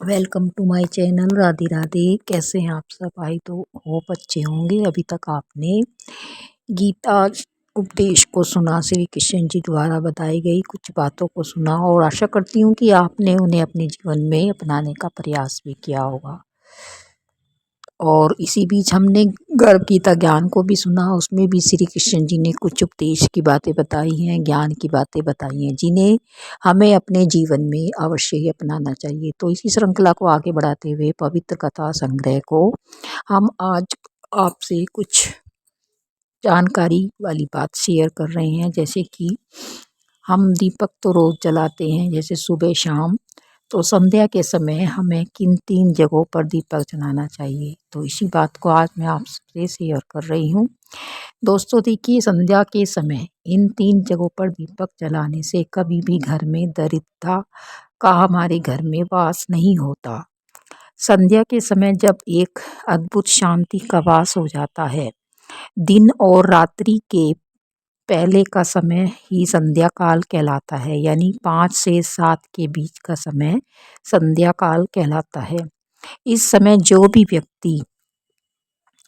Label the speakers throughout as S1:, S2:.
S1: Welcome to my channel. Radhe Radhe. कैसे हैं आप सब? आई तो होप अच्छे होंगे। अभी तक आपने गीता उपदेश को सुना, श्री कृष्ण जी द्वारा बताई गई कुछ बातों को सुना, और आशा करती हूँ कि आपने उन्हें अपने जीवन में अपनाने का प्रयास भी किया होगा। और इसी बीच हमने गर्भ गीता ज्ञान को भी सुना। उसमें भी श्री कृष्ण जी ने कुछ उपदेश की बातें बताई हैं, ज्ञान की बातें बताई हैं, जिन्हें हमें अपने जीवन में अवश्य ही अपनाना चाहिए। तो इसी श्रृंखला को आगे बढ़ाते हुए पवित्र कथा संग्रह को हम आज आपसे कुछ जानकारी वाली बात शेयर कर रहे हैं। जैसे कि हम दीपक तो रोज़ जलाते हैं, जैसे सुबह शाम। तो संध्या के समय हमें किन 3 जगहों पर दीपक जलाना चाहिए, तो इसी बात को आज मैं आपसे शेयर कर रही हूँ। दोस्तों देखिए, संध्या के समय इन 3 जगहों पर दीपक जलाने से कभी भी घर में दरिद्रता का हमारे घर में वास नहीं होता। संध्या के समय जब एक अद्भुत शांति का वास हो जाता है। दिन और रात्रि के पहले का समय ही संध्या काल कहलाता है, यानी 5 से 7 के बीच का समय संध्या काल कहलाता है। इस समय जो भी व्यक्ति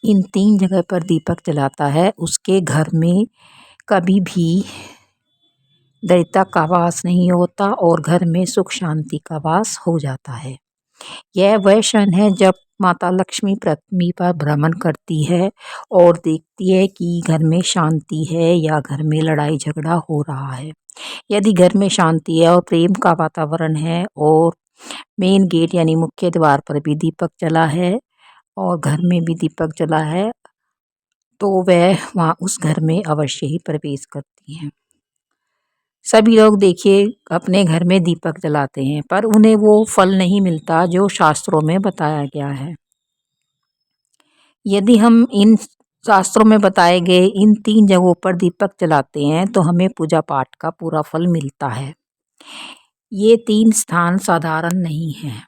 S1: इन 3 जगह पर दीपक जलाता है, उसके घर में कभी भी दरिद्रता का वास नहीं होता और घर में सुख शांति का वास हो जाता है। यह वह क्षण है जब माता लक्ष्मी पृथ्वी पर भ्रमण करती है और देखती है कि घर में शांति है या घर में लड़ाई झगड़ा हो रहा है। यदि घर में शांति है और प्रेम का वातावरण है और मेन गेट यानी मुख्य द्वार पर भी दीपक जला है और घर में भी दीपक जला है, तो वह वहाँ उस घर में अवश्य ही प्रवेश करती हैं। सभी लोग देखिए अपने घर में दीपक जलाते हैं, पर उन्हें वो फल नहीं मिलता जो शास्त्रों में बताया गया है। यदि हम इन शास्त्रों में बताए गए इन 3 जगहों पर दीपक जलाते हैं तो हमें पूजा पाठ का पूरा फल मिलता है। ये 3 स्थान साधारण नहीं हैं।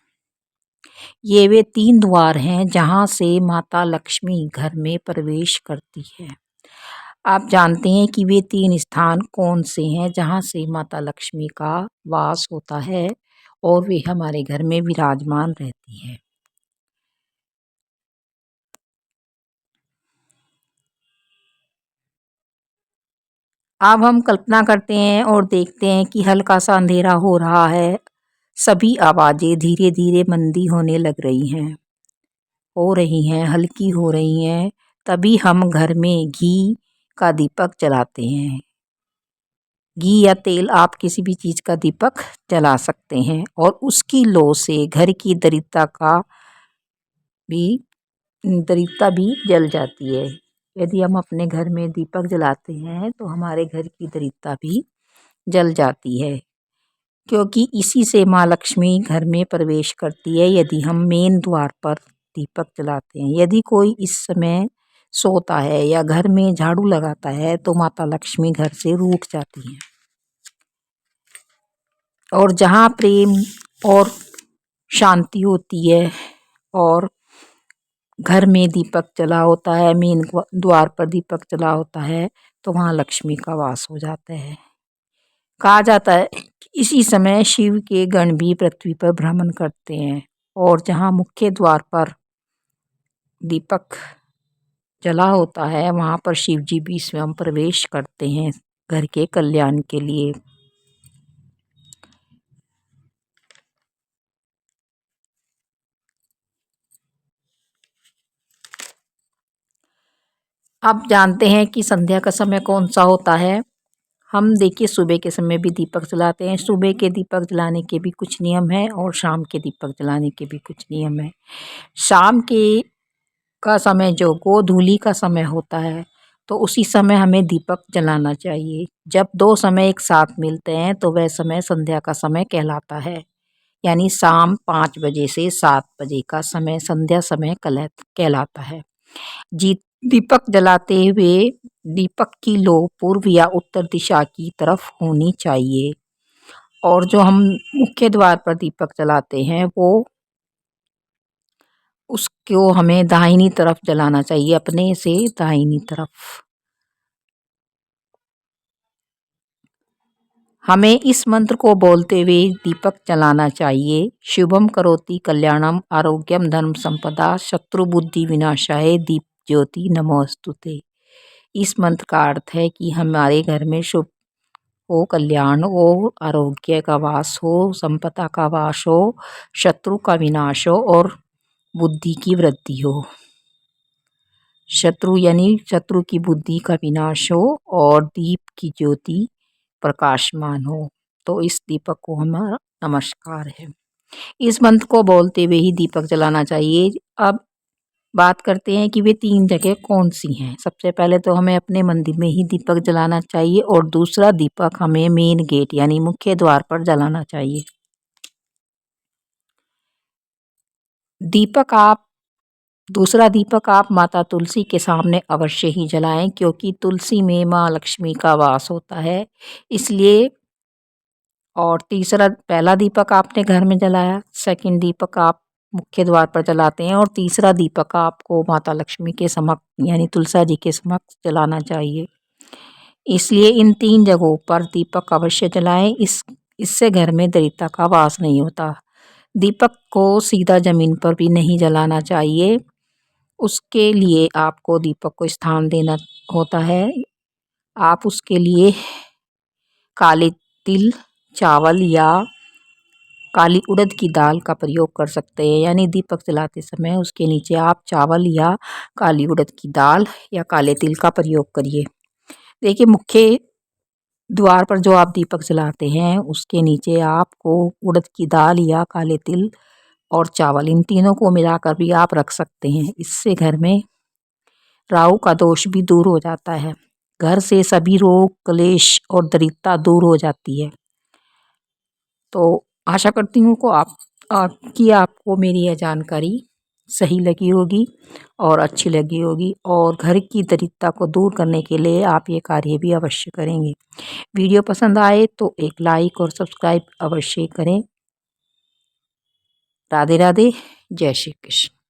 S1: ये वे 3 द्वार हैं जहाँ से माता लक्ष्मी घर में प्रवेश करती है। आप जानते हैं कि वे 3 स्थान कौन से हैं जहाँ से माता लक्ष्मी का वास होता है और वे हमारे घर में विराजमान रहती है। अब हम कल्पना करते हैं और देखते हैं कि हल्का सा अंधेरा हो रहा है। सभी आवाज़ें धीरे धीरे मंदी होने लग रही हैं, हल्की हो रही हैं। तभी हम घर में घी का दीपक जलाते हैं। घी या तेल, आप किसी भी चीज़ का दीपक जला सकते हैं और उसकी लौ से घर की भी दरिद्रता भी जल जाती है। यदि हम अपने घर में दीपक जलाते हैं तो हमारे घर की दरिद्रता भी जल जाती है, क्योंकि इसी से माँ लक्ष्मी घर में प्रवेश करती है। यदि हम मेन द्वार पर दीपक जलाते हैं, यदि कोई इस समय सोता है या घर में झाड़ू लगाता है तो माता लक्ष्मी घर से रूठ जाती हैं। और जहाँ प्रेम और शांति होती है और घर में दीपक जला होता है, मेन द्वार पर दीपक जला होता है, तो वहाँ लक्ष्मी का वास हो जाता है। कहा जाता है कि इसी समय शिव के गण भी पृथ्वी पर भ्रमण करते हैं और जहाँ मुख्य द्वार पर दीपक जला होता है वहाँ पर शिव जी भी स्वयं प्रवेश करते हैं घर के कल्याण के लिए। आप जानते हैं कि संध्या का समय कौन सा होता है? हम देखिए सुबह के समय भी दीपक जलाते हैं। सुबह के दीपक जलाने के भी कुछ नियम हैं और शाम के दीपक जलाने के भी कुछ नियम हैं। शाम के का समय जो गोधूली का समय होता है, तो उसी समय हमें दीपक जलाना चाहिए। जब 2 समय एक साथ मिलते हैं तो वह समय संध्या का समय कहलाता है, यानी शाम 5 बजे से 7 बजे का समय संध्या समय कहलाता है। जी, दीपक जलाते हुए दीपक की लो पूर्व या उत्तर दिशा की तरफ होनी चाहिए और जो हम मुख्य द्वार पर दीपक जलाते हैं वो उसको हमें दाहिनी तरफ जलाना चाहिए, अपने से दाहिनी तरफ। हमें इस मंत्र को बोलते हुए दीपक जलाना चाहिए। शुभम करोति कल्याणम आरोग्यम धर्म संपदा शत्रु बुद्धि विनाशाय दीप ज्योति नमोस्तुते। इस मंत्र का अर्थ है कि हमारे घर में शुभ हो, कल्याण हो, आरोग्य का वास हो, संपदा का वास हो, शत्रु का विनाश हो और बुद्धि की वृद्धि हो। शत्रु यानी शत्रु की बुद्धि का विनाश हो और दीप की ज्योति प्रकाशमान हो। तो इस दीपक को हमारा नमस्कार है। इस मंत्र को बोलते हुए ही दीपक जलाना चाहिए। अब बात करते हैं कि वे 3 जगह कौन सी हैं। सबसे पहले तो हमें अपने मंदिर में ही दीपक जलाना चाहिए और दूसरा दीपक हमें मेन गेट यानी मुख्य द्वार पर जलाना चाहिए। दूसरा दीपक आप माता तुलसी के सामने अवश्य ही जलाएं, क्योंकि तुलसी में माँ लक्ष्मी का वास होता है, इसलिए। और तीसरा, पहला दीपक आपने घर में जलाया, सेकंड दीपक आप मुख्य द्वार पर जलाते हैं और तीसरा दीपक आपको माता लक्ष्मी के समक्ष यानी तुलसा जी के समक्ष जलाना चाहिए। इसलिए इन 3 जगहों पर दीपक अवश्य जलाएं। इससे घर में दरिद्रता का वास नहीं होता। दीपक को सीधा जमीन पर भी नहीं जलाना चाहिए। उसके लिए आपको दीपक को स्थान देना होता है। आप उसके लिए काले तिल, चावल या काली उड़द की दाल का प्रयोग कर सकते हैं। यानी दीपक जलाते समय उसके नीचे आप चावल या काली उड़द की दाल या काले तिल का प्रयोग करिए। देखिए, मुख्य द्वार पर जो आप दीपक जलाते हैं उसके नीचे आपको उड़द की दाल या काले तिल और चावल, इन तीनों को मिलाकर भी आप रख सकते हैं। इससे घर में राहु का दोष भी दूर हो जाता है। घर से सभी रोग, क्लेश और दरिद्रता दूर हो जाती है। तो आशा करती हूँ कि आपको मेरी यह जानकारी सही लगी होगी और अच्छी लगी होगी, और घर की दरिद्रता को दूर करने के लिए आप ये कार्य भी अवश्य करेंगे। वीडियो पसंद आए तो एक लाइक और सब्सक्राइब अवश्य करें। राधे राधे, जय श्री कृष्ण।